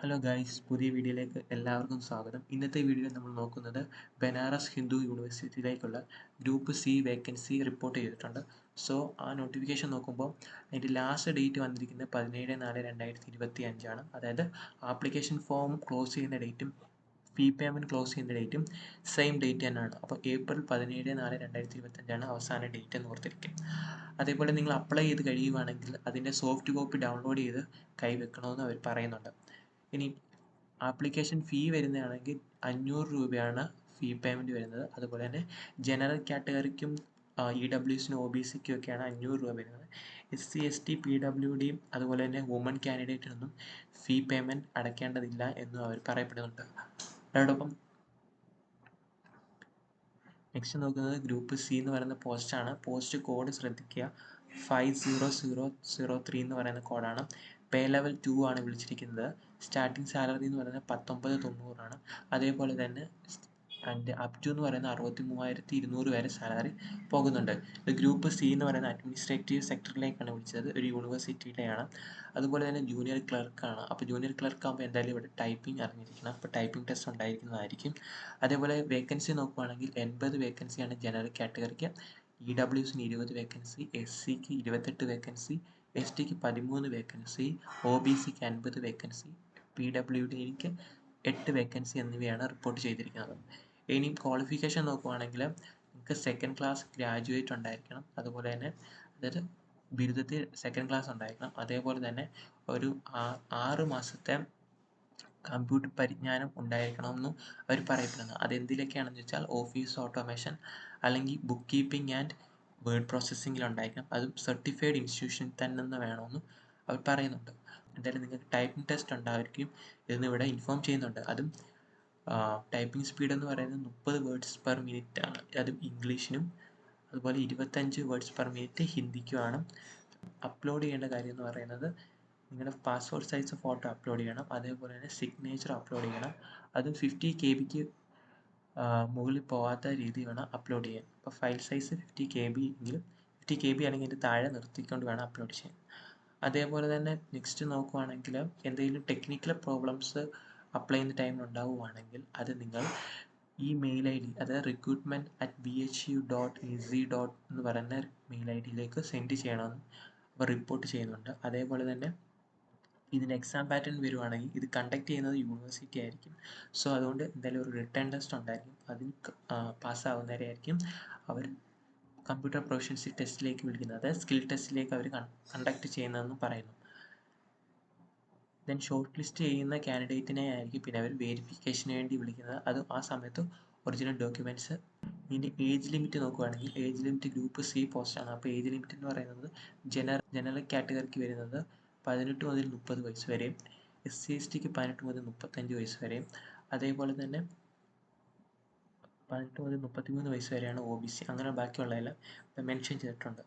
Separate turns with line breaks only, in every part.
Hello guys, പുതിയ വീഡിയോയിലേക്ക് എല്ലാവർക്കും സ്വാഗതം. ഇന്നത്തെ വീഡിയോയിൽ നമ്മൾ നോക്കുന്നത് ബനാറസ് ഹിന്ദു യൂണിവേഴ്സിറ്റിയിലേക്കുള്ള ഗ്രൂപ്പ് സി വേക്കൻസി റിപ്പോർട്ട് ചെയ്തിട്ടുണ്ട്. സോ ആ നോട്ടിഫിക്കേഷൻ നോക്കുമ്പോൾ അതിൻ്റെ ലാസ്റ്റ് ഡേറ്റ് വന്നിരിക്കുന്നത് 17/4/2025 അതായത് ആപ്ലിക്കേഷൻ ഫോം ക്ലോസ് ചെയ്യുന്ന ഡേറ്റും ഫീ പേയ്മെൻറ്റ് ക്ലോസ് ചെയ്യുന്ന ഡേറ്റും സെയിം ഡേറ്റ് തന്നെയാണ്. അപ്പോൾ April 17/4/2025 അവസാന ഡേറ്റ് എന്ന് ഓർത്തിരിക്കും. അതേപോലെ നിങ്ങൾ അപ്ലൈ ചെയ്ത് കഴിയുവാണെങ്കിൽ അതിൻ്റെ സോഫ്റ്റ് കോപ്പി ഡൗൺലോഡ് ചെയ്ത് കൈവെക്കണമെന്ന് അവർ പറയുന്നുണ്ട്. ഇനി ആപ്ലിക്കേഷൻ ഫീ വരുന്നതാണെങ്കിൽ 500 രൂപയാണ് ഫീ പേയ്മെൻറ്റ് വരുന്നത്. അതുപോലെ തന്നെ ജനറൽ കാറ്റഗറിക്കും EWSനും OBCക്കും ഒക്കെയാണ് 500 രൂപ വരുന്നത്. SC ST PWD അതുപോലെ തന്നെ വുമൺ കാൻഡിഡേറ്റിനൊന്നും ഫീ പേയ്മെൻറ്റ് അടയ്ക്കേണ്ടതില്ല എന്നും അവർ പറയപ്പെടുന്നുണ്ട്. അതോടൊപ്പം നെക്സ്റ്റ് നോക്കുന്നത് ഗ്രൂപ്പ് സി എന്ന് പറയുന്ന പോസ്റ്റാണ്. പോസ്റ്റ് കോഡ് ശ്രദ്ധിക്കുക, 50003 എന്ന് പറയുന്ന കോഡാണ്. പേ ലെവൽ 2 ആണ് വിളിച്ചിരിക്കുന്നത്. സ്റ്റാർട്ടിംഗ് സാലറി എന്ന് പറയുന്നത് 19,900 അതേപോലെ തന്നെ അപ് ടു എന്ന് പറയുന്ന 63,200 വരെ സാലറി പോകുന്നുണ്ട്. ഇത് ഗ്രൂപ്പ് സി എന്ന് പറയുന്ന അഡ്മിനിസ്ട്രേറ്റീവ് സെക്ടറിലേക്കാണ് വിളിച്ചത്, ഒരു യൂണിവേഴ്സിറ്റിയിലെയാണ്. അതുപോലെ തന്നെ ജൂനിയർ ക്ലർക്കാണ്. അപ്പോൾ ജൂനിയർ ക്ലർക്ക് ആകുമ്പോൾ എന്തായാലും ഇവിടെ ടൈപ്പിംഗ് അറിഞ്ഞിരിക്കണം. അപ്പോൾ ടൈപ്പിംഗ് ടെസ്റ്റ് ഉണ്ടായിരിക്കുന്നതായിരിക്കും. അതേപോലെ വേക്കൻസി നോക്കുകയാണെങ്കിൽ 80 വേക്കൻസിയാണ് ജനറൽ കാറ്റഗറിക്ക്, EWSന് 20 വേക്കൻസി, SCക്ക് 28 വേക്കൻസി, STക്ക് 13 വേക്കൻസി, OBCക്ക് 50 വേക്കൻസി, PWDക്ക് 8 വേക്കൻസി എന്നിവയാണ് റിപ്പോർട്ട് ചെയ്തിരിക്കുന്നത്. ഇനി ക്വാളിഫിക്കേഷൻ നോക്കുകയാണെങ്കിൽ നിങ്ങൾക്ക് സെക്കൻഡ് ക്ലാസ് ഗ്രാജുവേറ്റ് ഉണ്ടായിരിക്കണം. അതുപോലെ തന്നെ അതായത് ബിരുദത്തിൽ സെക്കൻഡ് ക്ലാസ് ഉണ്ടായിരിക്കണം. അതേപോലെ തന്നെ ഒരു 6 മാസത്തെ കമ്പ്യൂട്ടർ പരിജ്ഞാനം ഉണ്ടായിരിക്കണമെന്നും അവർ പറയപ്പെടുന്നു. അതെന്തിലൊക്കെയാണെന്ന് വെച്ചാൽ ഓഫീസ് ഓട്ടോമേഷൻ അല്ലെങ്കിൽ ബുക്ക് കീപ്പിംഗ് ആൻഡ് വേർഡ് പ്രോസസ്സിങ്ങിലുണ്ടായിരിക്കണം. അതും സർട്ടിഫൈഡ് ഇൻസ്റ്റിറ്റ്യൂഷനിൽ തന്നെ വേണമെന്നും അവർ പറയുന്നുണ്ട്. എന്തായാലും നിങ്ങൾക്ക് ടൈപ്പിംഗ് ടെസ്റ്റ് ഉണ്ടായിരിക്കും എന്ന് ഇവിടെ ഇൻഫോം ചെയ്യുന്നുണ്ട്. അതും ടൈപ്പിംഗ് സ്പീഡ് എന്ന് പറയുന്നത് 30 വേർഡ്സ് പെർ മിനിറ്റ് ആണ്. അതും ഇംഗ്ലീഷിനും അതുപോലെ 25 വേർഡ്സ് പെർ മിനിറ്റ് ഹിന്ദിക്കുമാണ്. അപ്ലോഡ് ചെയ്യേണ്ട കാര്യം എന്ന് പറയുന്നത് നിങ്ങളുടെ പാസ്പോർട്ട് സൈസ് ഫോട്ടോ അപ്ലോഡ് ചെയ്യണം. അതേപോലെ തന്നെ സിഗ്നേച്ചർ അപ്ലോഡ് ചെയ്യണം. അതും 50 KB മുകളിൽ പോകാത്ത രീതി വേണം അപ്ലോഡ് ചെയ്യാൻ. അപ്പോൾ ഫയൽ സൈസ് 50 KB എങ്കിലും 50 KB അല്ലെങ്കിൽ അതിൻ്റെ താഴെ നിർത്തിക്കൊണ്ട് വേണം അപ്ലോഡ് ചെയ്യാൻ. അതേപോലെ തന്നെ നെക്സ്റ്റ് നോക്കുവാണെങ്കിൽ എന്തെങ്കിലും ടെക്നിക്കൽ പ്രോബ്ലംസ് അപ്ലൈ ചെയ്യുന്ന ടൈമിൽ ഉണ്ടാവുകയാണെങ്കിൽ അത് നിങ്ങൾ ഈ മെയിൽ ID അതായത് recruitment@bhu.ac. എന്ന് പറയുന്ന മെയിൽ ID-യിലേക്ക് സെൻഡ് ചെയ്യണമെന്ന് അവർ റിപ്പോർട്ട് ചെയ്യുന്നുണ്ട്. അതേപോലെ തന്നെ ഇതിൻ്റെ എക്സാം പാറ്റേൺ വരുവാണെങ്കിൽ ഇത് കണ്ടക്ട് ചെയ്യുന്നത് യൂണിവേഴ്സിറ്റി ആയിരിക്കും. സോ അതുകൊണ്ട് എന്തായാലും ഒരു റിട്ടേൺ ടെസ്റ്റ് ഉണ്ടായിരിക്കും. അതിന് പാസ്സാവുന്നവരെയായിരിക്കും അവർ കമ്പ്യൂട്ടർ പ്രൊഫഷൻസി ടെസ്റ്റിലേക്ക് വിളിക്കുന്നത്, അതായത് സ്കിൽ ടെസ്റ്റിലേക്ക് അവർ കണ്ടക്ട് ചെയ്യുന്നതെന്ന് പറയുന്നു. ദെൻ ഷോർട്ട് ലിസ്റ്റ് ചെയ്യുന്ന കാൻഡിഡേറ്റിനെ ആയിരിക്കും പിന്നെ അവർ വെരിഫിക്കേഷന് വേണ്ടി വിളിക്കുന്നത്. അത് ആ സമയത്ത് ഒറിജിനൽ ഡോക്യുമെൻറ്റ്സ്. ഇതിൻ്റെ ഏജ് ലിമിറ്റ് നോക്കുകയാണെങ്കിൽ ഏജ് ലിമിറ്റ് ഗ്രൂപ്പ് സി പോസ്റ്റാണ്. അപ്പോൾ ഏജ് ലിമിറ്റ് എന്ന് പറയുന്നത് ജനറൽ കാറ്റഗറിക്ക് വരുന്നത് 18 മുതൽ 30 വയസ്സ് വരെയും, SC STക്ക് 18 മുതൽ 35 വയസ്സ് വരെയും, അതേപോലെ തന്നെ 18 മുതൽ 33 വയസ്സ് വരെയാണ് OBC. അങ്ങനെ ബാക്കിയുള്ളതെല്ലാം മെൻഷൻ ചെയ്തിട്ടുണ്ട്.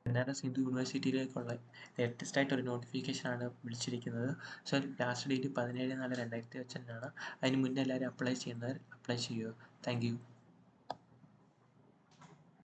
ബനാറസ് ഹിന്ദു യൂണിവേഴ്സിറ്റിയിലേക്കുള്ള ലേറ്റസ്റ്റ് ആയിട്ട് ഒരു നോട്ടിഫിക്കേഷനാണ് വിളിച്ചിരിക്കുന്നത്. സോ ലാസ്റ്റ് ഡേറ്റ് 17/4/2025 അതിന് മുന്നേ എല്ലാവരും അപ്ലൈ ചെയ്യുന്നവർ അപ്ലൈ ചെയ്യുക. Thank you.